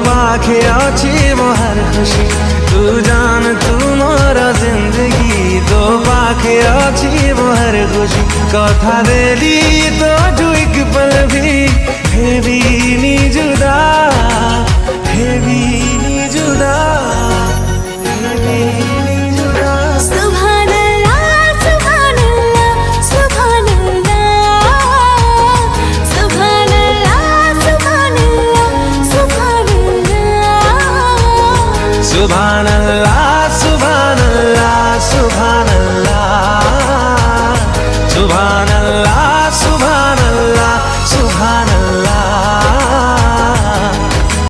पाखे अच्छी मोहर खुशी तू जान तू मोरा जिंदगी तो पाखे अच्छी मोहर खुशी कथा देली तो जुइक पल भी हेवी नी जुदा हेवी नी जुदा हेवी नी जुदा सुभान अल्लाह सुभान अल्लाह सुभान अल्लाह सुभान अल्लाह सुभान अल्लाह सुभान अल्लाह सुभान अल्लाह